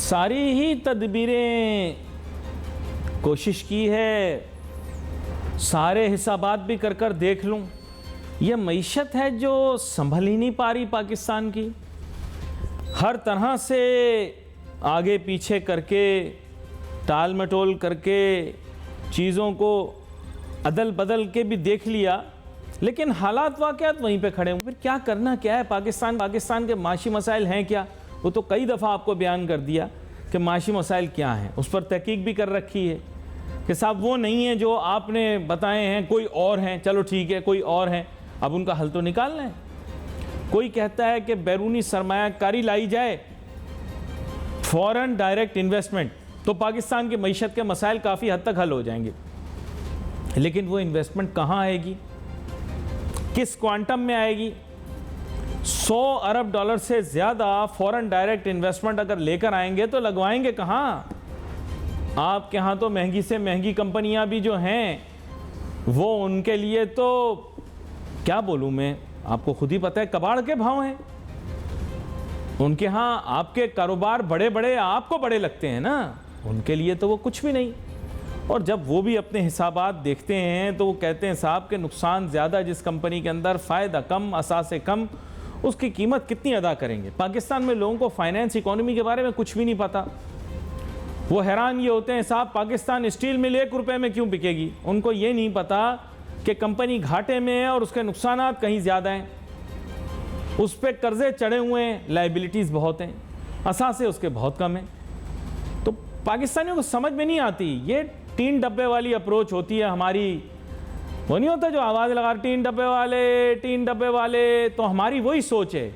सारी ही तदबीरें कोशिश की है, सारे हिसाबात भी कर कर देख लूं, यह मईशत है जो संभल ही नहीं पा रही पाकिस्तान की। हर तरह से आगे पीछे करके, टाल मटोल करके, चीज़ों को अदल बदल के भी देख लिया, लेकिन हालात वाक़यात वहीं पे खड़े हैं। फिर क्या करना क्या है? पाकिस्तान के माशी मसाइल हैं क्या? वो तो कई दफ़ा आपको बयान कर दिया कि माशी मसाइल क्या हैं, उस पर तहकीक भी कर रखी है कि साहब वो नहीं है जो आपने बताए हैं, कोई और हैं। चलो ठीक है, कोई और हैं, अब उनका हल तो निकालना है। कोई कहता है कि बैरूनी सरमायाकारी लाई जाए, फॉरेन डायरेक्ट इन्वेस्टमेंट, तो पाकिस्तान की मईशत के मसाइल काफ़ी हद तक हल हो जाएंगे। लेकिन वो इन्वेस्टमेंट कहाँ आएगी, किस क्वांटम में आएगी? 100 अरब डॉलर से ज़्यादा फॉरेन डायरेक्ट इन्वेस्टमेंट अगर लेकर आएंगे तो लगवाएंगे कहाँ? आपके यहाँ तो महंगी से महंगी कंपनियाँ भी जो हैं, वो उनके लिए तो क्या बोलूँ मैं, आपको खुद ही पता है कबाड़ के भाव हैं उनके यहाँ। आपके कारोबार बड़े बड़े आपको बड़े लगते हैं ना, उनके लिए तो वो कुछ भी नहीं। और जब वो भी अपने हिसाबात देखते हैं तो वो कहते हैं साहब के नुकसान ज़्यादा जिस कंपनी के अंदर, फ़ायदा कम, असासे कम, उसकी कीमत कितनी अदा करेंगे? पाकिस्तान में लोगों को फाइनेंस इकोनॉमी के बारे में कुछ भी नहीं पता। वो हैरान ये होते हैं साहब पाकिस्तान स्टील मिल 1 रुपये में क्यों बिकेगी? उनको ये नहीं पता कि कंपनी घाटे में है और उसके नुकसानात कहीं ज़्यादा हैं, उस पर कर्जे चढ़े हुए हैं, लाइबिलिटीज़ बहुत हैं, असासे उसके बहुत कम हैं। तो पाकिस्तानियों को समझ में नहीं आती। ये 3 डब्बे वाली अप्रोच होती है हमारी। वो नहीं होता जो आवाज़ लगा 3 डब्बे वाले, 3 डब्बे वाले। तो हमारी वही सोच है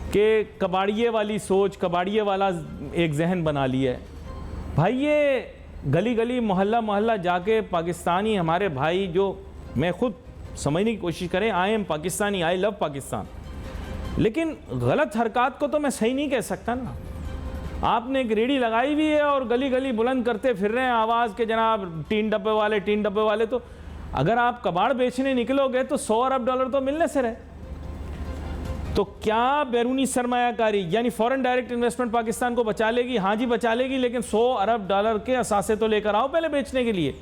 कि कबाड़िए वाली सोच, कबाड़िए वाला एक जहन बना लिया है। भाई ये गली गली मोहल्ला मोहल्ला जाके पाकिस्तानी हमारे भाई, जो मैं खुद समझने की कोशिश करें, I am Pakistani, I love Pakistan, लेकिन गलत हरकत को तो मैं सही नहीं कह सकता ना। आपने एक रेडी लगाई हुई है और गली गली बुलंद करते फिर रहे हैं आवाज़ के जनाब 3 डब्बे वाले, 3 डब्बे वाले। तो अगर आप कबाड़ बेचने निकलोगे तो 100 अरब डॉलर तो मिलने से रहे। तो क्या बैरूनी सरमायाकारी यानी फॉरेन डायरेक्ट इन्वेस्टमेंट पाकिस्तान को बचा लेगी? हाँ जी बचा लेगी, लेकिन 100 अरब डॉलर के असासे तो लेकर आओ पहले बेचने के लिए।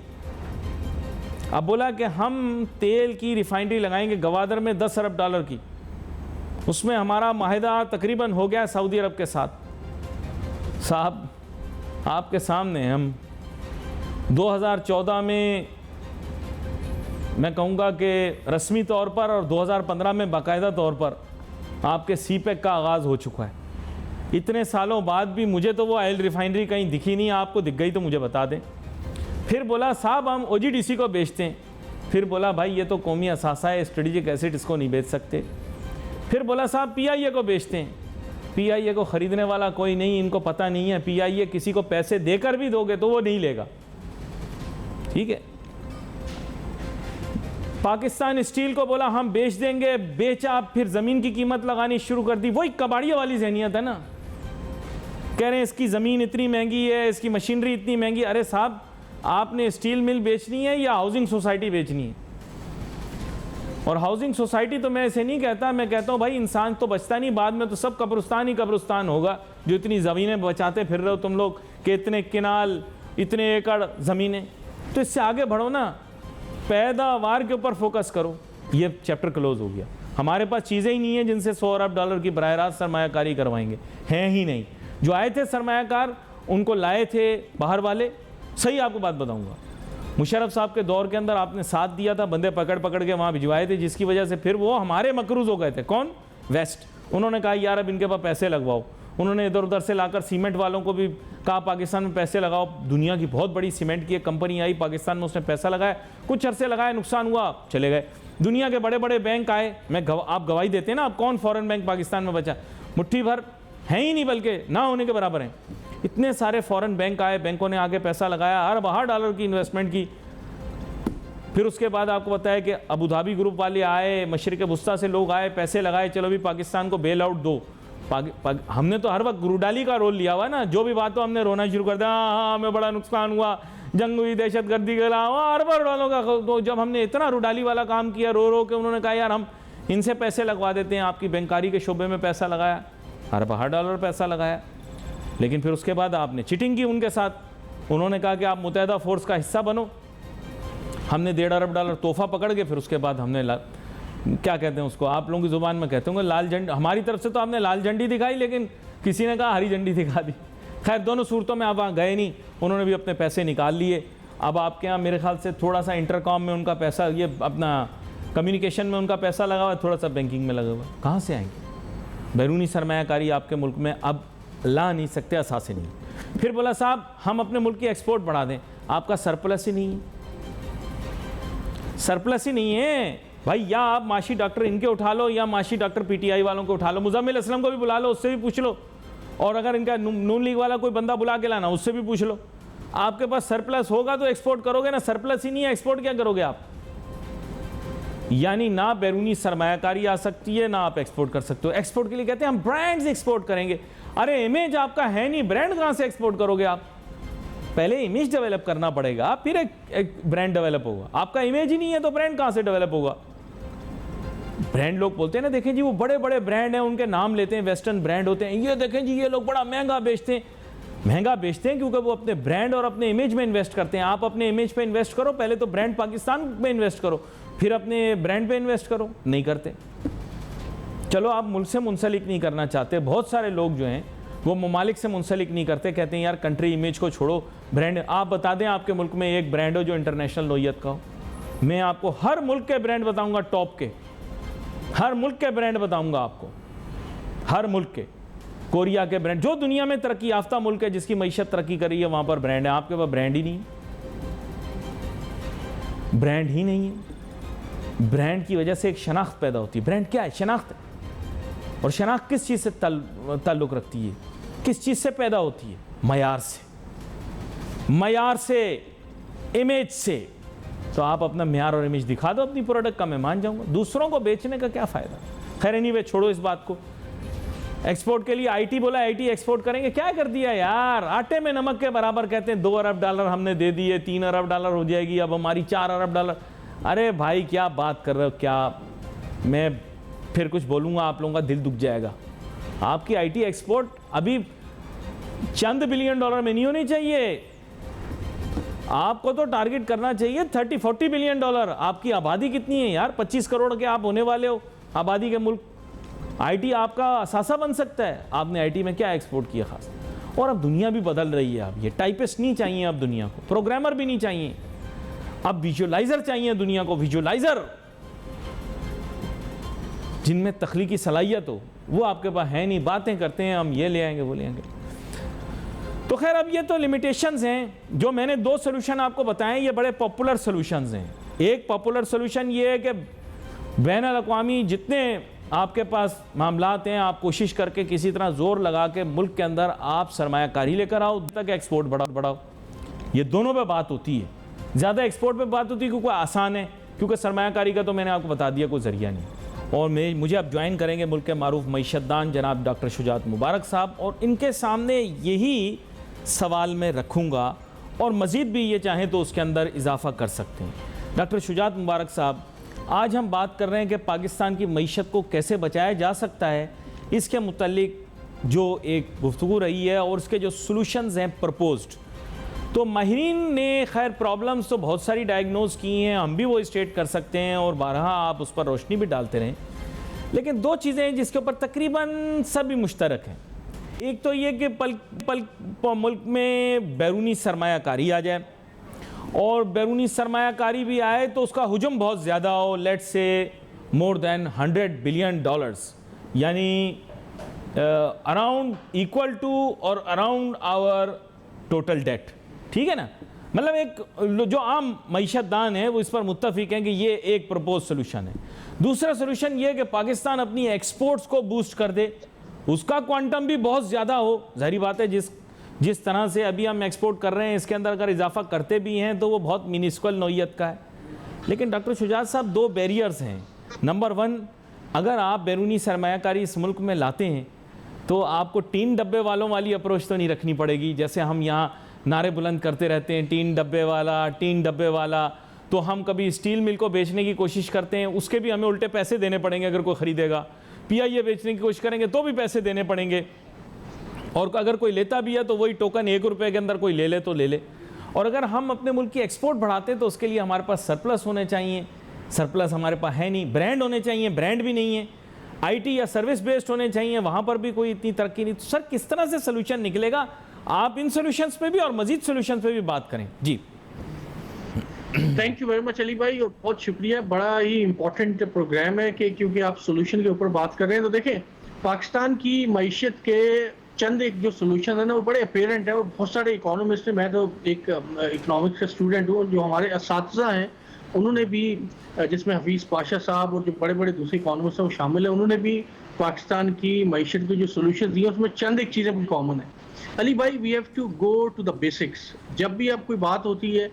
अब बोला कि हम तेल की रिफाइनरी लगाएंगे गवादर में 10 अरब डॉलर की, उसमें हमारा माहिदा तकरीबन हो गया सऊदी अरब के साथ। साहब आपके सामने हम 2014 में मैं कहूँगा कि रस्मी तौर पर और 2015 में बाकायदा तौर पर आपके सीपेक का आगाज़ हो चुका है। इतने सालों बाद भी मुझे तो वो ऑयल रिफाइनरी कहीं दिखी नहीं, आपको दिख गई तो मुझे बता दें। फिर बोला साहब हम OGDC को बेचते हैं। फिर बोला भाई ये तो कौमी असासा है, स्ट्रेटेजिक एसेट, इसको नहीं बेच सकते। फिर बोला साहब PIA को बेचते हैं। PIA को ख़रीदने वाला कोई नहीं, इनको पता नहीं है। PIA किसी को पैसे देकर भी दोगे तो वो नहीं लेगा, ठीक है। पाकिस्तान स्टील को बोला हम बेच देंगे, बेचा, फिर ज़मीन की कीमत लगानी शुरू कर दी। वही कबाड़िया वाली ज़हनियत है ना। कह रहे हैं इसकी ज़मीन इतनी महंगी है, इसकी मशीनरी इतनी महंगी। अरे साहब आपने स्टील मिल बेचनी है या हाउसिंग सोसाइटी बेचनी है? और हाउसिंग सोसाइटी तो मैं ऐसे नहीं कहता, मैं कहता हूँ भाई इंसान तो बचता नहीं, बाद में तो सब कब्रिस्तान ही कब्रिस्तान होगा। जो इतनी ज़मीनें बचाते फिर रहे हो तुम लोग कि इतने किनाल, इतने एकड़ ज़मीनें, तो इससे आगे बढ़ो ना, पैदावार के ऊपर फोकस करो। ये चैप्टर क्लोज हो गया। हमारे पास चीज़ें ही नहीं है जिनसे 100 अरब डॉलर की बराह रास्त सरमायाकारी करवाएंगे, हैं ही नहीं। जो आए थे सरमायाकार उनको लाए थे बाहर वाले। सही आपको बात बताऊंगा, मुशर्रफ साहब के दौर के अंदर आपने साथ दिया था, बंदे पकड़ पकड़ के वहाँ भिजवाए थे, जिसकी वजह से फिर वो हमारे मकरूज हो गए थे। कौन? वेस्ट। उन्होंने कहा यार अब इनके पास पैसे लगवाओ। उन्होंने इधर उधर से लाकर सीमेंट वालों को भी कहा पाकिस्तान में पैसे लगाओ। दुनिया की बहुत बड़ी सीमेंट की एक कंपनी आई पाकिस्तान में, उसने पैसा लगाया, कुछ अरसे लगाया, नुकसान हुआ, चले गए। दुनिया के बड़े बड़े बैंक आए, आप गवाही देते हैं ना, अब कौन फॉरेन बैंक पाकिस्तान में बचा? मुट्ठी भर हैं ही नहीं, बल्कि ना होने के बराबर हैं। इतने सारे फॉरेन बैंक आए, बैंकों ने आगे पैसा लगाया, अरब $100 की इन्वेस्टमेंट की। फिर उसके बाद आपको पता है कि अबू धाबी ग्रुप वाले आए, मशरिक वुस्ता से लोग आए, पैसे लगाए, चलो भी पाकिस्तान को बेल आउट दो। हमने तो हर वक्त गुरुडाली का रोल लिया हुआ है ना, जो भी बात हो हमने रोना शुरू कर दिया, हाँ हमें बड़ा नुकसान हुआ, जंग हुई, दहशतगर्दी के अलावा अरबों डॉलरों का। तो जब हमने इतना रुडाली वाला काम किया, रो रो के उन्होंने कहा यार हम इनसे पैसे लगवा देते हैं, आपकी बैंकारी के शोबे में पैसा लगाया, $100 पैसा लगाया। लेकिन फिर उसके बाद आपने चीटिंग की उनके साथ, उन्होंने कहा कि आप मुत्तहिदा फोर्स का हिस्सा बनो, हमने $1.5 अरब तोहफा पकड़ के फिर उसके बाद हमने क्या कहते हैं उसको, आप लोगों की ज़ुबान में कहते होंगे लाल झंडी, हमारी तरफ से तो आपने लाल झंडी दिखाई, लेकिन किसी ने कहा हरी झंडी दिखा दी। खैर दोनों सूरतों में आप वहाँ गए नहीं, उन्होंने भी अपने पैसे निकाल लिए। अब आपके यहाँ मेरे ख्याल से थोड़ा सा इंटरकॉम में उनका पैसा, ये अपना कम्युनिकेशन में उनका पैसा लगा हुआ है, थोड़ा सा बैंकिंग में लगा हुआ है। कहाँ से आएंगे? बैरूनी सरमायाकारी आपके मुल्क में अब ला नहीं सकते, असासे नहीं। फिर बोला साहब हम अपने मुल्क की एक्सपोर्ट बढ़ा दें, आपका सरप्लस ही नहीं है, सरप्लस ही नहीं है भाई। या आप माशी डॉक्टर इनके उठा लो या माशी डॉक्टर पीटीआई वालों को उठा लो, मुज़म्मिल असलम को भी बुला लो, उससे भी पूछ लो, और अगर इनका नून लीग वाला कोई बंदा बुला के लाना उससे भी पूछ लो। आपके पास सरप्लस होगा तो एक्सपोर्ट करोगे ना, सरप्लस ही नहीं है, एक्सपोर्ट क्या करोगे आप? यानी ना बैरूनी सरमायाकारी आ सकती है, ना आप एक्सपोर्ट कर सकते हो। एक्सपोर्ट के लिए कहते हैं हम ब्रांड्स एक्सपोर्ट करेंगे। अरे इमेज आपका है नहीं, ब्रांड कहाँ से एक्सपोर्ट करोगे आप? पहले इमेज डेवलप करना पड़ेगा, फिर एक ब्रांड डेवलप होगा। आपका इमेज ही नहीं है तो ब्रांड कहाँ से डेवलप होगा? ब्रांड लोग बोलते हैं ना, देखें जी वो बड़े बड़े ब्रांड हैं, उनके नाम लेते हैं, वेस्टर्न ब्रांड होते हैं, ये देखें जी ये लोग बड़ा महंगा बेचते हैं। महंगा बेचते हैं क्योंकि वो अपने ब्रांड और अपने इमेज में इन्वेस्ट करते हैं। आप अपने इमेज पे इन्वेस्ट करो, पहले तो ब्रांड पाकिस्तान में इन्वेस्ट करो, फिर अपने ब्रांड पे इन्वेस्ट करो। नहीं करते। चलो आप मुल्क से मुंसलिक नहीं करना चाहते, बहुत सारे लोग जो हैं वो ममालिक से मुंसलिक नहीं करते, कहते हैं यार कंट्री इमेज को छोड़ो, ब्रांड। आप बता दें आपके मुल्क में एक ब्रांड हो जो इंटरनेशनल नौइयत का हो। मैं आपको हर मुल्क के ब्रांड बताऊंगा, टॉप के हर मुल्क के ब्रांड बताऊंगा आपको, हर मुल्क के। कोरिया के ब्रांड, जो दुनिया में तरक्की याफ्ता मुल्क है जिसकी मईशत तरक्की कर रही है वहां पर ब्रांड है। आपके पास ब्रांड ही नहीं है, ब्रांड ही नहीं है। ब्रांड की वजह से एक शनाख्त पैदा होती है। ब्रांड क्या है? शनाख्त। और शनाख्त किस चीज़ से ताल्लुक़ रखती है, किस चीज़ से पैदा होती है? मयार से, मयार से, इमेज से। तो आप अपना म्यार और इमेज दिखा दो अपनी प्रोडक्ट का, मैं मान जाऊंगा। दूसरों को बेचने का क्या फ़ायदा? खैर एनीवे छोड़ो इस बात को। एक्सपोर्ट के लिए आईटी बोला, आईटी एक्सपोर्ट करेंगे, क्या कर दिया यार? आटे में नमक के बराबर कहते हैं $2 अरब हमने दे दिए, $3 अरब हो जाएगी, अब हमारी $4 अरब। अरे भाई क्या बात कर रहे हो? क्या मैं फिर कुछ बोलूँगा आप लोगों का दिल दुख जाएगा। आपकी आईटी एक्सपोर्ट अभी चंद $1 बिलियन में नहीं होनी चाहिए, आपको तो टारगेट करना चाहिए $30-40 बिलियन। आपकी आबादी कितनी है यार? 25 करोड़ के आप होने वाले हो आबादी के मुल्क। आईटी आपका असासा बन सकता है। आपने आईटी में क्या एक्सपोर्ट किया खास? और अब दुनिया भी बदल रही है। अब ये टाइपिस्ट नहीं चाहिए, अब दुनिया को प्रोग्रामर भी नहीं चाहिए, अब विजुअलाइजर चाहिए दुनिया को। विजुअलाइजर जिनमें तख्लीकी सलाहियत हो, वो आपके पास है नहीं। बातें करते हैं हम ये ले आएंगे वो ले आएंगे। तो खैर अब ये तो लिमिटेशंस हैं। जो मैंने 2 सोल्यूशन आपको बताए ये बड़े पॉपुलर सोल्यूशंस हैं। एक पॉपुलर सोल्यूशन ये है कि बैनुल अक़वामी जितने आपके पास मामलात हैं, आप कोशिश करके किसी तरह ज़ोर लगा के मुल्क के अंदर आप सरमायाकारी लेकर आओ, तक एक्सपोर्ट बढ़ाओ। ये दोनों पे बात होती है। ज़्यादा एक्सपोर्ट पे बात होती है क्योंकि आसान है, क्योंकि सरमायाकारी का तो मैंने आपको बता दिया कोई ज़रिया नहीं। और मुझे अब ज्वाइन करेंगे मुल्क के मारूफ मईशतदान जनाब डॉक्टर शुजात मुबारक साहब, और इनके सामने यही सवाल मैं रखूँगा और मज़ीद भी ये चाहें तो उसके अंदर इजाफ़ा कर सकते हैं। डॉक्टर शुजात मुबारक साहब, आज हम बात कर रहे हैं कि पाकिस्तान की मईशत को कैसे बचाया जा सकता है, इसके मुतल्लिक जो एक गुफ्तगू रही है और उसके जो सॉल्यूशंस हैं प्रपोज्ड। तो माहिरीन ने खैर प्रॉब्लम्स तो बहुत सारी डायग्नोज की हैं, हम भी वो स्टेट कर सकते हैं और बारहा आप उस पर रोशनी भी डालते रहें। लेकिन 2 चीज़ें हैं जिसके ऊपर तकरीबन सभी मुश्तरक हैं। एक तो ये कि पल मुल्क में बैरूनी सरमायाकारी आ जाए, और बैरूनी सरमायाकारी भी आए तो उसका हुजूम बहुत ज़्यादा हो, let's say more than $100 billion, यानी अराउंड इक्वल टू और अराउंड आवर टोटल डेट। ठीक है ना? मतलब एक जो आम मईशतदान है वो इस पर मुत्तफिक हैं कि ये एक प्रपोज सोल्यूशन है। दूसरा सोल्यूशन ये कि पाकिस्तान अपनी एक्सपोर्ट्स को बूस्ट कर दे, उसका क्वांटम भी बहुत ज़्यादा हो। ज़ाहिर बात है जिस तरह से अभी हम एक्सपोर्ट कर रहे हैं इसके अंदर अगर इजाफा करते भी हैं तो वो बहुत मिनिस्कल नौइयत का है। लेकिन डॉक्टर शुजात साहब 2 बैरियर्स हैं। नंबर 1, अगर आप बैरूनी सरमायाकारी इस मुल्क में लाते हैं तो आपको टीन डब्बे वालों वाली अप्रोच तो नहीं रखनी पड़ेगी। जैसे हम यहाँ नारे बुलंद करते रहते हैं टीन डब्बे वाला, तो हम कभी स्टील मिल को बेचने की कोशिश करते हैं, उसके भी हमें उल्टे पैसे देने पड़ेंगे अगर कोई ख़रीदेगा। PIA बेचने की कोशिश करेंगे तो भी पैसे देने पड़ेंगे। और अगर कोई लेता भी है तो वही टोकन 1 रुपए के अंदर कोई ले ले तो ले ले। और अगर हम अपने मुल्क की एक्सपोर्ट बढ़ाते हैं तो उसके लिए हमारे पास सरप्लस होने चाहिए, सरप्लस हमारे पास है नहीं। ब्रांड होने चाहिए, ब्रांड भी नहीं है। आईटी या सर्विस बेस्ड होने चाहिए, वहां पर भी कोई इतनी तरक्की नहीं। तो सर किस तरह से सोल्यूशन निकलेगा? आप इन सोल्यूशंस पे भी और मजीद सोल्यूशंस पे भी बात करें। जी thank you very much Ali भाई, और बहुत शुक्रिया। बड़ा ही इंपॉर्टेंट प्रोग्राम है कि क्योंकि आप सोल्यूशन के ऊपर बात कर रहे हैं। तो देखें, पाकिस्तान की मईशत के चंद एक जो सोल्यूशन है ना, वो बड़े अपेरेंट है। और बहुत सारे इकोनॉमिस्ट हैं, मैं तो एक इकोनॉमिक्स का स्टूडेंट हूँ, जो हमारे असातिज़ा हैं उन्होंने भी, जिसमें हफीज़ पाशा साहब और जो बड़े बड़े दूसरे इकोनॉमिस्ट हैं वो शामिल हैं, उन्होंने भी पाकिस्तान की मईशत के जो सोल्यूशन दिए उसमें चंद एक चीज़ें कॉमन है। अली भाई, we have to go to the basics. जब भी अब कोई बात होती है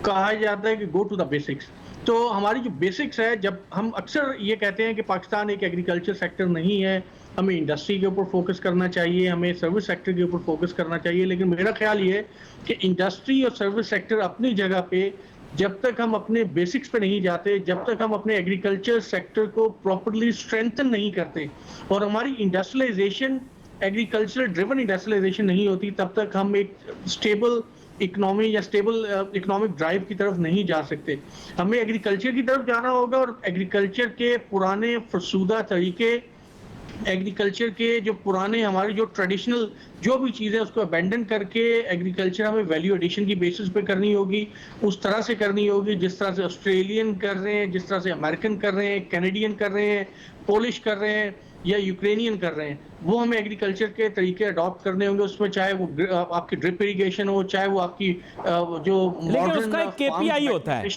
कहा जाता है कि गो टू द बेसिक्स। तो हमारी जो बेसिक्स है, जब हम अक्सर ये कहते हैं कि पाकिस्तान एक एग्रीकल्चर सेक्टर नहीं है, हमें इंडस्ट्री के ऊपर फोकस करना चाहिए, हमें सर्विस सेक्टर के ऊपर फोकस करना चाहिए। लेकिन मेरा ख्याल ये है कि इंडस्ट्री और सर्विस सेक्टर अपनी जगह पे, जब तक हम अपने बेसिक्स पे नहीं जाते, जब तक हम अपने एग्रीकल्चर सेक्टर को प्रॉपर्ली स्ट्रेंथन नहीं करते और हमारी इंडस्ट्रियलाइजेशन एग्रीकल्चर ड्रिवन इंडस्ट्रियलाइजेशन नहीं होती, तब तक हम एक स्टेबल इकोनॉमी या स्टेबल इकोनॉमिक ड्राइव की तरफ नहीं जा सकते। हमें एग्रीकल्चर की तरफ जाना होगा और एग्रीकल्चर के पुराने फरसूदा तरीके, एग्रीकल्चर के जो पुराने हमारे जो ट्रेडिशनल जो भी चीज़ें उसको अबेंडन करके एग्रीकल्चर हमें वैल्यू एडिशन की बेसिस पे करनी होगी, उस तरह से करनी होगी जिस तरह से ऑस्ट्रेलियन कर रहे हैं, जिस तरह से अमेरिकन कर रहे हैं, कैनेडियन कर रहे हैं, पोलिश कर रहे हैं या यूक्रेनियन कर रहे हैं। वो हमें एग्रीकल्चर के तरीके अडॉप्ट करने होंगे। उसमें चाहे वो आपकी ड्रिप इरिगेशन हो, चाहे वो आपकी जो लेकिन उसका एक केपीआई होता है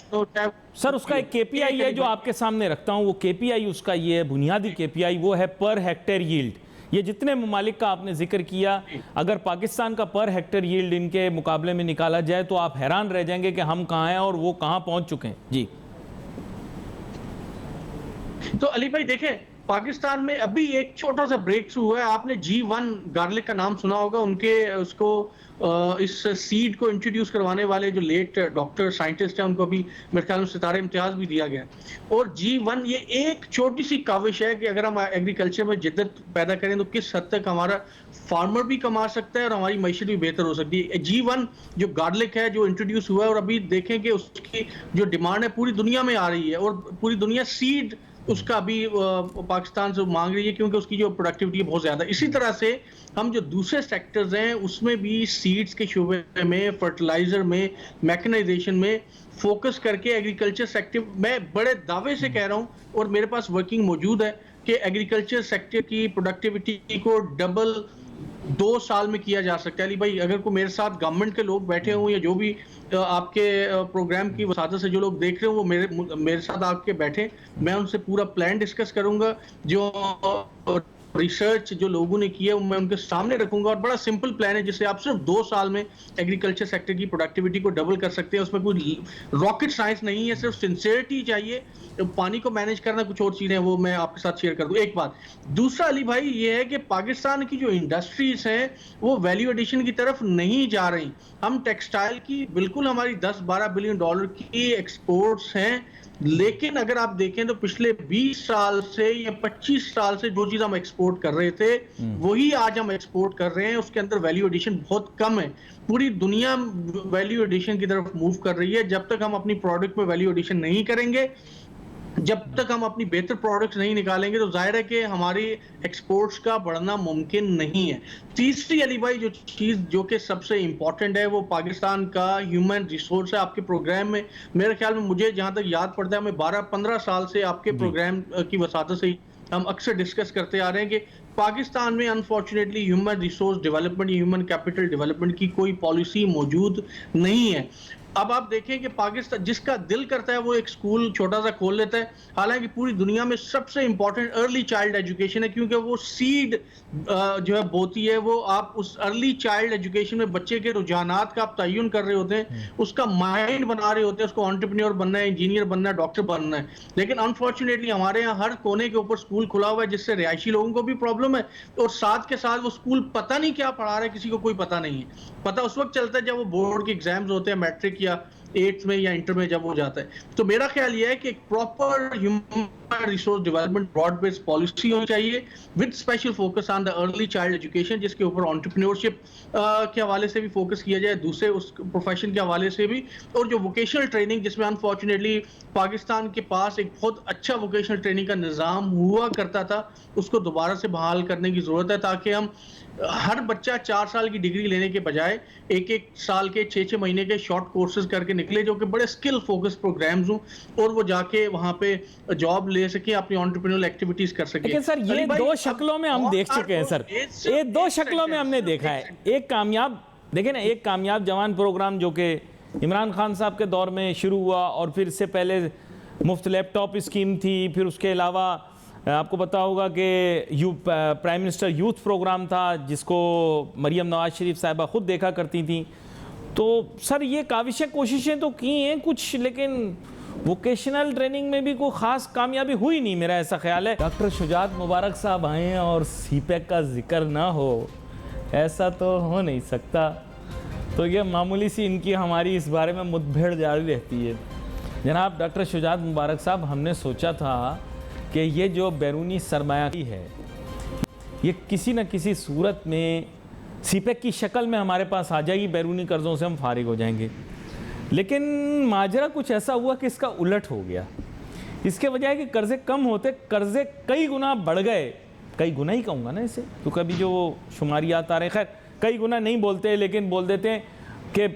सर, उसका एक केपीआई है जो आपके सामने रखता हूं। वो केपीआई उसका ये है, बुनियादी केपीआई वो है पर हेक्टेयर यील्ड। ये जितने ममालिक का आपने जिक्र किया, अगर पाकिस्तान का पर हेक्टेयर यील्ड इनके मुकाबले में निकाला जाए तो आप हैरान रह जाएंगे कि हम कहाँ हैं और वो कहाँ पहुंच चुके हैं। जी तो अली भाई देखें, पाकिस्तान में अभी एक छोटा सा ब्रेक थ्रू हुआ है। आपने G1 गार्लिक का नाम सुना होगा। उनके उसको इस सीड को इंट्रोड्यूस करवाने वाले जो लेट डॉक्टर साइंटिस्ट हैं, उनको अभी मेरे ख्याल में सितारे इम्तियाज भी दिया गया। और G1 ये एक छोटी सी काविश है कि अगर हम एग्रीकल्चर में जिद्दत पैदा करें तो किस हद तक हमारा फार्मर भी कमा सकता है और हमारी मईशत भी बेहतर हो सकती है। G1 जो गार्लिक है जो इंट्रोड्यूस हुआ है, और अभी देखें कि उसकी जो डिमांड है पूरी दुनिया में आ रही है और पूरी दुनिया सीड उसका अभी पाकिस्तान से मांग रही है, क्योंकि उसकी जो प्रोडक्टिविटी है बहुत ज्यादा। इसी तरह से हम जो दूसरे सेक्टर्स हैं उसमें भी सीड्स के शोबे में, फर्टिलाइजर में, मैकेनाइजेशन में फोकस करके एग्रीकल्चर सेक्टर, मैं बड़े दावे से कह रहा हूं और मेरे पास वर्किंग मौजूद है कि एग्रीकल्चर सेक्टर की प्रोडक्टिविटी को डबल 2 साल में किया जा सकता है। अली भाई, अगर कोई मेरे साथ गवर्नमेंट के लोग बैठे हों या जो भी आपके प्रोग्राम की वसादत से जो लोग देख रहे हो वो मेरे साथ आपके बैठे, मैं उनसे पूरा प्लान डिस्कस करूंगा। जो रिसर्च जो लोगों ने किया मैं उनके सामने रखूंगा और बड़ा सिंपल प्लान है जिससे आप सिर्फ 2 साल में एग्रीकल्चर सेक्टर की प्रोडक्टिविटी को डबल कर सकते हैं। उसमें कोई रॉकेट साइंस नहीं है, सिर्फ सिंसियरिटी चाहिए। पानी को मैनेज करना कुछ और चीजें, वो मैं आपके साथ शेयर कर दूं। एक बात। दूसरा अली भाई ये है कि पाकिस्तान की जो इंडस्ट्रीज हैं वो वैल्यू एडिशन की तरफ नहीं जा रही। हम टेक्सटाइल की बिल्कुल हमारी 10-12 बिलियन डॉलर की एक्सपोर्ट्स हैं, लेकिन अगर आप देखें तो पिछले 20 साल से या 25 साल से जो चीज हम एक्सपोर्ट कर रहे थे वही आज हम एक्सपोर्ट कर रहे हैं। उसके अंदर वैल्यू एडिशन बहुत कम है। पूरी दुनिया वैल्यू एडिशन की तरफ मूव कर रही है। जब तक हम अपनी प्रोडक्ट में वैल्यू एडिशन नहीं करेंगे, जब तक हम अपनी बेहतर प्रोडक्ट्स नहीं निकालेंगे, तो जाहिर है कि हमारी एक्सपोर्ट्स का बढ़ना मुमकिन नहीं है। तीसरी अली भाई जो चीज़ जो कि सबसे इंपॉर्टेंट है वो पाकिस्तान का ह्यूमन रिसोर्स है। आपके प्रोग्राम में मेरे ख्याल में, मुझे जहां तक याद पड़ता है, मैं 12-15 साल से आपके प्रोग्राम की वसादत से हम अक्सर डिस्कस करते आ रहे हैं कि पाकिस्तान में unfortunately human resource development, human capital development की कोई पॉलिसी मौजूद नहीं है। अब आप देखें कि पाकिस्तान जिसका दिल करता है वो एक स्कूल छोटा सा खोल लेता है, हालांकि पूरी दुनिया में सबसे इंपॉर्टेंट अर्ली चाइल्ड एजुकेशन है, क्योंकि वो सीड जो है बोती है। वो आप उस अर्ली चाइल्ड एजुकेशन में बच्चे के रुझानात का आप तयन कर रहे होते हैं, उसका माइंड बना रहे होते हैं, उसको एंटरप्रेन्योर बनना है, इंजीनियर बनना है, डॉक्टर बनना है। लेकिन अनफॉर्चुनेटली हमारे यहाँ हर कोने के ऊपर स्कूल खुला हुआ है, जिससे रिहायशी लोगों को भी प्रॉब्लम है और साथ के साथ वो स्कूल पता नहीं क्या पढ़ा रहा है, किसी को कोई पता नहीं है। पता उस वक्त चलता है जब वो बोर्ड के एग्जाम्स होते हैं, मैट्रिक या 8th में या इंटर में जब वो जाता है। तो मेरा ख्याल ये है कि एक proper human resource development broad based policy होनी चाहिए with special focus on the early child education, जिसके ऊपर एंटरप्रेन्योरशिप के हवाले से भी फोकस किया जाए, दूसरे उस प्रोफेशन के हवाले से भी, और जो वोकेशनल ट्रेनिंग जिसमें अनफॉर्चुनेटली पाकिस्तान के पास एक बहुत अच्छा वोकेशनल ट्रेनिंग का निज़ाम हुआ करता था, उसको दोबारा से बहाल करने की ज़रूरत है, ताकि हम हर बच्चा 4 साल की डिग्री लेने के बजाय 1-1 साल के 6-6 महीने के शॉर्ट कोर्सेज करके निकले, जो कि बड़े स्किल फोकस प्रोग्राम्स हों, और वो जाके वहाँ पे जॉब ले सके, अपनी एंटरप्रेन्योरल एक्टिविटीज कर सके। लेकिन सर ये दो शक्लों में हम देख चुके हैं सर, ये दो शक्लों में हमने देखा है। एक कामयाब, देखें ना, एक कामयाब जवान प्रोग्राम जो कि इमरान खान साहब के दौर में शुरू हुआ, और फिर इससे पहले मुफ्त लैपटॉप स्कीम थी, फिर उसके अलावा आपको पता होगा कि प्राइम मिनिस्टर यूथ प्रोग्राम था, जिसको मरियम नवाज शरीफ साहिबा खुद देखा करती थी। तो सर ये काविशें कोशिशें तो की हैं कुछ, लेकिन वोकेशनल ट्रेनिंग में भी कोई ख़ास कामयाबी हुई नहीं, मेरा ऐसा ख्याल है। डॉक्टर शुजात मुबारक साहब आए और सीपैक का जिक्र ना हो, ऐसा तो हो नहीं सकता। तो ये मामूली सी इनकी हमारी इस बारे में मुठभेड़ जारी रहती है। जनाब डॉक्टर शुजात मुबारक साहब, हमने सोचा था कि ये जो बैरूनी सरमायाकारी है ये किसी न किसी सूरत में सीपैक की शक्ल में हमारे पास आ जाएगी, बैरूनी कर्ज़ों से हम फारिग हो जाएंगे। लेकिन माजरा कुछ ऐसा हुआ कि इसका उलट हो गया। इसके बजाय कि कर्ज़े कम होते, कर्ज़े कई गुना बढ़ गए। कई गुना ही कहूँगा ना इसे, तो कभी जो शुमारियात आ रहे, खैर कई गुना नहीं बोलते, लेकिन बोल देते हैं कि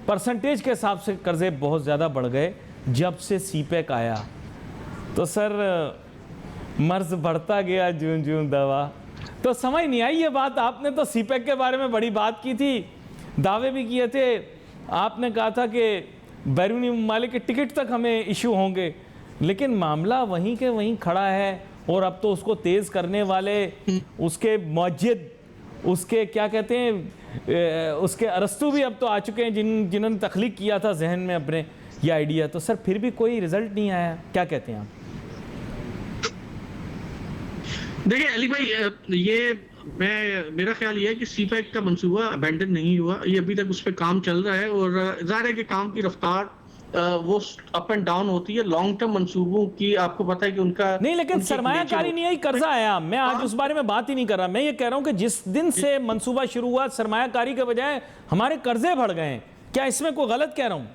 परसेंटेज के हिसाब से कर्ज़े बहुत ज़्यादा बढ़ गए जब से सीपैक आया। तो सर मर्ज बढ़ता गया जूं जूं दवा। तो समझ नहीं आई ये बात। आपने तो सीपैक के बारे में बड़ी बात की थी, दावे भी किए थे, आपने कहा था कि बैरूनी ममालिक के टिकट तक हमें इशू होंगे, लेकिन मामला वहीं के वहीं खड़ा है। और अब तो उसको तेज़ करने वाले उसके मस्जिद, उसके क्या कहते हैं, उसके अरस्तू भी अब तो आ चुके हैं, जिन्होंने तख्लीक किया था जहन में अपने ये आइडिया। तो सर फिर भी कोई रिजल्ट नहीं आया, क्या कहते हैं आप? देखिए अली भाई, ये मेरा ख्याल ये है कि सीपैक का मंसूबा अबेंडन नहीं हुआ, ये अभी तक उस पर काम चल रहा है, और जाहिर है कि काम की रफ्तार वो अप एंड डाउन होती है। लॉन्ग टर्म मंसूबों की आपको पता है कि उनका नहीं, लेकिन सरमायाकारी नहीं आई, कर्जा आया। मैं आज उस बारे में बात ही नहीं कर रहा, मैं ये कह रहा हूं कि जिस दिन से मंसूबा शुरू हुआ सरमायाकारी के बजाय हमारे कर्जे बढ़ गए। क्या इसमें कोई गलत कह रहा हूं?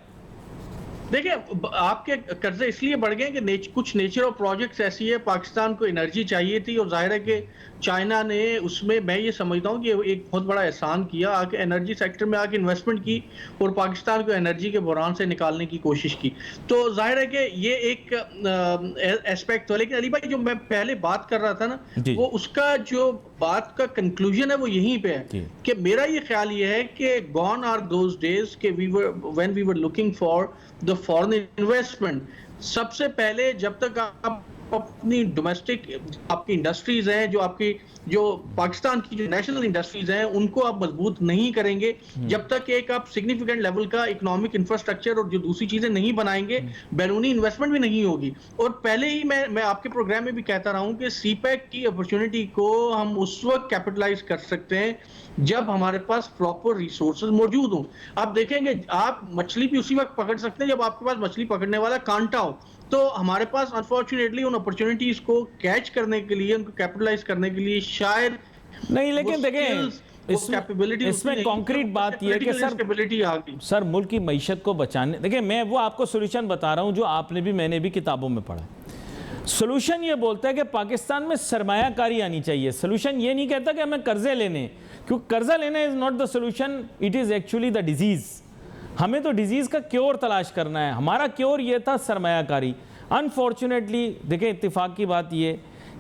देखिए आपके कर्जे इसलिए बढ़ गए कि कुछ नेचर ऑफ प्रोजेक्ट्स ऐसी है, पाकिस्तान को एनर्जी चाहिए थी, और जाहिर है कि चाइना ने उसमें, मैं ये समझता हूँ कि एक बहुत बड़ा एहसान किया, आके एनर्जी सेक्टर में आके इन्वेस्टमेंट की और पाकिस्तान को एनर्जी के बुरान से निकालने की कोशिश की। तो जाहिर है कि ये एक एस्पेक्ट था। लेकिन अली भाई, जो मैं पहले बात कर रहा था ना, वो उसका जो बात का कंक्लूजन है वो यहीं पे है कि मेरा ये ख्याल ये है कि गॉन आर दोज डेज के when we were looking for the foreign investment. सबसे पहले जब तक आप अपनी डोमेस्टिक आपकी इंडस्ट्रीज हैं, जो पाकिस्तान की जो नेशनल इंडस्ट्रीज हैं, उनको आप मजबूत नहीं करेंगे, जब तक एक आप सिग्निफिकेंट लेवल का इकोनॉमिक इंफ्रास्ट्रक्चर और जो दूसरी चीजें नहीं बनाएंगे, बैरूनी इन्वेस्टमेंट भी नहीं होगी। और पहले ही मैं आपके प्रोग्राम में भी कहता रहा हूं कि सीपैक की अपॉर्चुनिटी को हम उस वक्त कैपिटलाइज कर सकते हैं जब हमारे पास प्रॉपर रिसोर्सेज मौजूद हों। आप देखेंगे, आप मछली भी उसी वक्त पकड़ सकते हैं जब आपके पास मछली पकड़ने वाला कांटा हो। तो हमारे पास अनफॉर्चुनेटली उन अपॉर्चुनिटीज को कैच करने के लिए, उनको कैपिटलाइज करने के लिए शायद नहीं, लेकिन देखें इसमें कॉन्क्रीट बात यह है कि सर मुल्क की मईशत को बचाने, देखिए मैं वो आपको सोल्यूशन बता रहा हूं जो आपने भी मैंने भी किताबों में पढ़ा। सोल्यूशन ये बोलता है कि पाकिस्तान में सरमायाकारी आनी चाहिए। सोल्यूशन ये नहीं कहता कि हमें कर्जे लेने, क्योंकि कर्जा लेना is not the solution, it is actually the disease. हमें तो डिजीज का क्योर तलाश करना है। हमारा क्योर ये था सरमायाकारी। अनफॉर्चुनेटली देखिए, इत्तेफाक की बात ये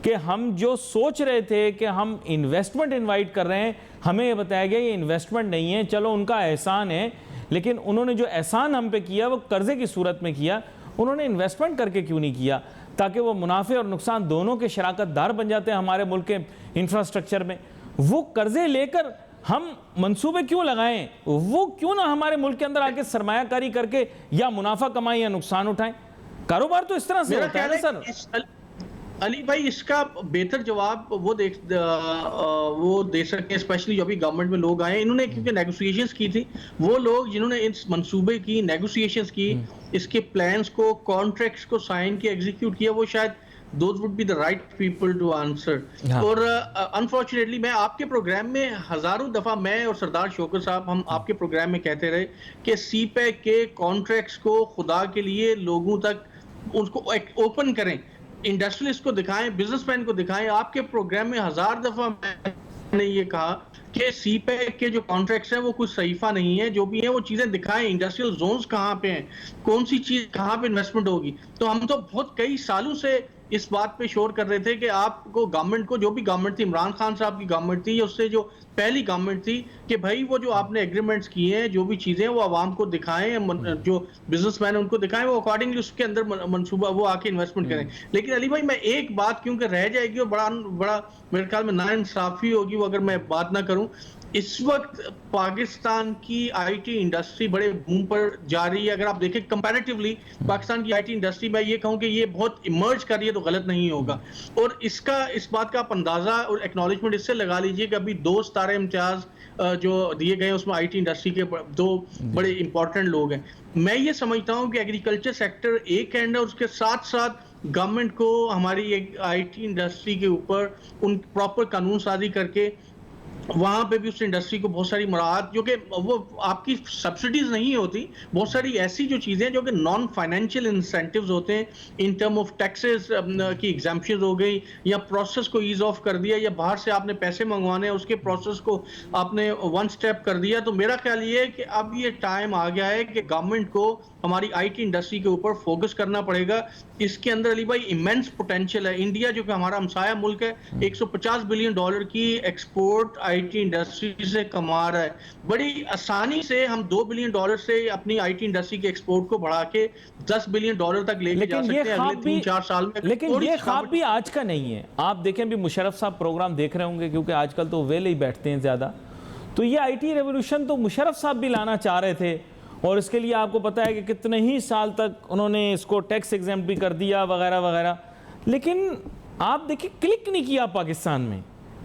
कि हम जो सोच रहे थे कि हम इन्वेस्टमेंट इनवाइट कर रहे हैं, हमें ये बताया गया ये इन्वेस्टमेंट नहीं है, चलो उनका एहसान है, लेकिन उन्होंने जो एहसान हम पे किया वो कर्जे की सूरत में किया। उन्होंने इन्वेस्टमेंट करके क्यों नहीं किया, ताकि वो मुनाफे और नुकसान दोनों के शराकतदार बन जाते हैं हमारे मुल्क के इंफ्रास्ट्रक्चर में। वो कर्जे लेकर हम मंसूबे क्यों लगाएं? वो क्यों ना हमारे मुल्क के अंदर आके सरमायाकारी करके या मुनाफा कमाएं या नुकसान उठाएं? कारोबार तो इस तरह से होता है ना सर। अली भाई इसका बेहतर जवाब वो दे सकते हैं, स्पेशली जो अभी गवर्नमेंट में लोग आए हैं, इन्होंने क्योंकि नेगोशिएशंस की थी, वो लोग जिन्होंने इस मंसूबे की नेगोशिएशंस की, इसके प्लान्स को, कॉन्ट्रैक्ट्स को साइन किया, एग्जीक्यूट किया, वो शायद those would be the right people to answer। और अनफॉर्चुनेटली मैं आपके प्रोग्राम में हजारों दफा, मैं और सरदार शौकत साहब, हम आपके प्रोग्राम में कहते रहे कि सीपैक के कॉन्ट्रैक्ट्स को खुदा के लिए लोगों तक उसको ओपन करें, इंडस्ट्रियलिस्ट को दिखाएं, बिजनेसमैन को दिखाएं। आपके प्रोग्राम में हजार दफा मैंने ये कहा कि सीपैक के जो कॉन्ट्रैक्ट्स हैं वो कुछ सहीफा नहीं है, जो भी है वो चीजें दिखाएं, इंडस्ट्रियल जोन्स कहाँ पे हैं, कौन सी चीज कहाँ पे इन्वेस्टमेंट होगी। तो हम तो बहुत कई सालों से इस बात पे शोर कर रहे थे कि आपको गवर्नमेंट को, जो भी गवर्नमेंट थी, इमरान खान साहब की गवर्नमेंट थी या उससे जो पहली गवर्नमेंट थी, कि भाई वो जो आपने एग्रीमेंट्स किए हैं, जो भी चीजें वो आवाम को दिखाएं, जो बिजनेसमैन उनको दिखाएं, वो अकॉर्डिंगली उसके अंदर मंसूबा वो आके इन्वेस्टमेंट करें। लेकिन अली भाई मैं एक बात क्योंकि रह जाएगी और बड़ा मेरे ख्याल में नाइंसाफी होगी वो अगर मैं बात ना करूं, इस वक्त पाकिस्तान की आईटी इंडस्ट्री बड़े बूम पर जा रही है। अगर आप देखें कंपैरेटिवली पाकिस्तान की आईटी इंडस्ट्री, मैं ये कहूं कि ये बहुत इमर्ज कर रही है तो गलत नहीं होगा। और इस बात का आप अंदाजा और एक्नॉलेजमेंट इससे लगा लीजिए कि अभी 2 सितारे इम्तियाज जो दिए गए उसमें आईटी इंडस्ट्री के 2 बड़े इंपॉर्टेंट लोग हैं। मैं ये समझता हूं कि एग्रीकल्चर सेक्टर एक एंड है, उसके साथ साथ गवर्नमेंट को हमारी आईटी इंडस्ट्री के ऊपर उन प्रॉपर कानून साजी करके वहां पे भी उस इंडस्ट्री को बहुत सारी मराहत, जो कि वो आपकी सब्सिडीज नहीं होती, बहुत सारी ऐसी जो चीजें जो कि नॉन फाइनेंशियल इंसेंटिव्स होते हैं, इन टर्म ऑफ टैक्सेस की एग्जाम्पशन हो गई, या प्रोसेस को ईज ऑफ कर दिया, या बाहर से आपने पैसे मंगवाने हैं उसके प्रोसेस को आपने 1 स्टेप कर दिया। तो मेरा ख्याल ये है कि अब ये टाइम आ गया है कि गवर्नमेंट को हमारी आईटी इंडस्ट्री के ऊपर फोकस करना पड़ेगा। इसके अंदर अली भाई इमेंस पोटेंशियल है। इंडिया जो कि हमारा हमसाया मुल्क है, $150 बिलियन की एक्सपोर्ट आईटी इंडस्ट्री से कमा रहा है। बड़ी आसानी से हम $2 बिलियन से अपनी आईटी इंडस्ट्री के एक्सपोर्ट को बढ़ा के $10 बिलियन तक लेके जा सकते हैं अगले 3-4 साल में। लेकिन ये ख्वाब भी आज का नहीं है। आप देखें भी मुशर्रफ साहब प्रोग्राम देख रहे होंगे, क्योंकि आजकल तो वेले ही बैठते हैं ज्यादा। तो ये आईटी रेवोल्यूशन तो मुशर्रफ साहब भी लाना चाह रहे थे, और इसके लिए आपको पता है कि कितने ही साल तक उन्होंने इसको टैक्स एग्जेम्प्ट भी कर दिया वगैरह वगैरह। लेकिन आप देखिए क्लिक नहीं किया, पाकिस्तान में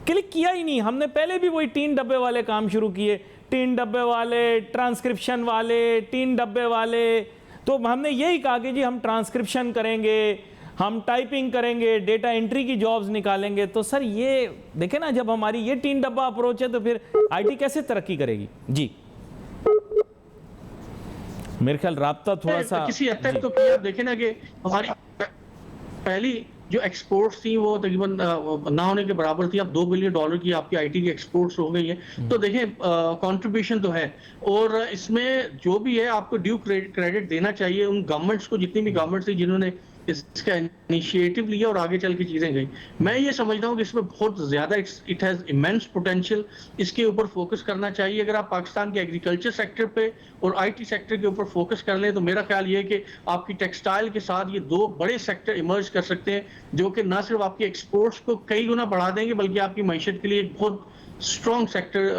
क्लिक किया ही नहीं। हमने पहले भी वही 3 डब्बे वाले काम शुरू किए, 3 डब्बे वाले, ट्रांसक्रिप्शन वाले, 3 डब्बे वाले। तो हमने यही कहा कि जी हम ट्रांसक्रिप्शन करेंगे, हम टाइपिंग करेंगे, डेटा एंट्री की जॉब्स निकालेंगे। तो सर ये देखें ना, जब हमारी ये 3 डब्बा अप्रोच है तो फिर आईटी कैसे तरक्की करेगी? जी मेरे ख्याल राब्ता थोड़ा सा किसी हद तक तो किया। देखें ना कि हमारी पहली जो एक्सपोर्ट्स थी वो तकरीबन ना होने के बराबर थी। अब $2 बिलियन की आपकी आईटी की एक्सपोर्ट्स हो गई है। तो देखें कंट्रीब्यूशन तो है, और इसमें जो भी है आपको ड्यू क्रेडिट देना चाहिए उन गवर्नमेंट्स को, जितनी भी गवर्नमेंट थी जिन्होंने इसका इनिशिएटिव लिया और आगे चल के चीजें गई। मैं ये समझता हूँ कि इसमें बहुत ज्यादा इट हैज इमेंस पोटेंशियल, इसके ऊपर फोकस करना चाहिए। अगर आप पाकिस्तान के एग्रीकल्चर सेक्टर पे और आईटी सेक्टर के ऊपर फोकस कर लें तो मेरा ख्याल ये है कि आपकी टेक्सटाइल के साथ ये 2 बड़े सेक्टर इमर्ज कर सकते हैं, जो कि ना सिर्फ आपकी एक्सपोर्ट्स को कई गुना बढ़ा देंगे बल्कि आपकी मईशत के लिए एक बहुत स्ट्रॉन्ग सेक्टर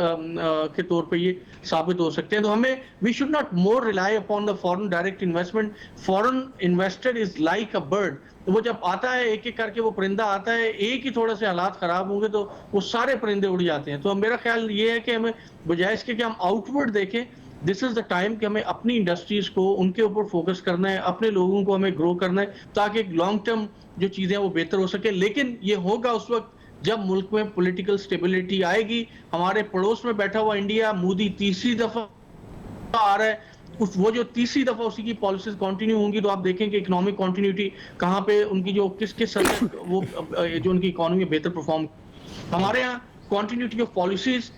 के तौर पे ये साबित हो सकते हैं। तो हमें we should not more rely upon the foreign direct investment. Foreign investor is like a bird, वो जब आता है एक एक करके वो परिंदा आता है, एक ही थोड़े से हालात खराब होंगे तो वो सारे परिंदे उड़ जाते हैं। तो मेरा ख्याल ये है कि हमें बजाय इसके कि हम आउटवर्ड देखें, दिस इज द टाइम कि हमें अपनी इंडस्ट्रीज को उनके ऊपर फोकस करना है, अपने लोगों को हमें ग्रो करना है, ताकि एक लॉन्ग टर्म जो चीजें वो बेहतर हो सके। लेकिन ये होगा उस वक्त जब मुल्क में पॉलिटिकल स्टेबिलिटी आएगी। हमारे पड़ोस में बैठा हुआ इंडिया, मोदी तीसरी दफा आ रहा है, वो जो तीसरी दफा उसी की पॉलिसीज कंटिन्यू होंगी तो आप देखें कि इकोनॉमिक कंटिन्यूटी कहाँ पे उनकी जो किस वो जो उनकी इकोनॉमी बेहतर परफॉर्म। हमारे यहाँ कंटिन्यूटी ऑफ पॉलिसीज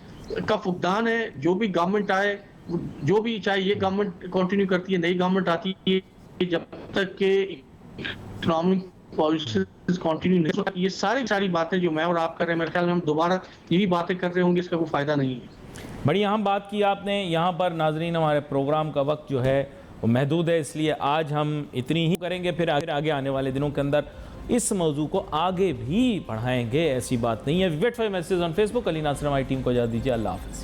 का फुकदान है। जो भी गवर्नमेंट आए, जो भी, चाहे ये गवर्नमेंट कंटिन्यू करती है, नई गवर्नमेंट आती है, जब तक के इकोनॉमिक पॉलिसीज कंटिन्यू नहीं, ये सारी बातें जो मैं और आप कर रहे हैं, मेरे ख्याल में हम दोबारा यही बातें कर रहे होंगे, इसका कोई फायदा नहीं है। बड़ी अहम बात की आपने यहाँ पर। नाजरीन, हमारे प्रोग्राम का वक्त जो है वो महदूद है, इसलिए आज हम इतनी ही करेंगे। फिर आगे आने वाले दिनों के अंदर इस मौजू को आगे भी बढ़ाएंगे, ऐसी बात नहीं है। Wait for message on Facebook. Ali Nasir हमारी टीम को इजाज़त दीजिए। अल्लाह हाफ़िज़।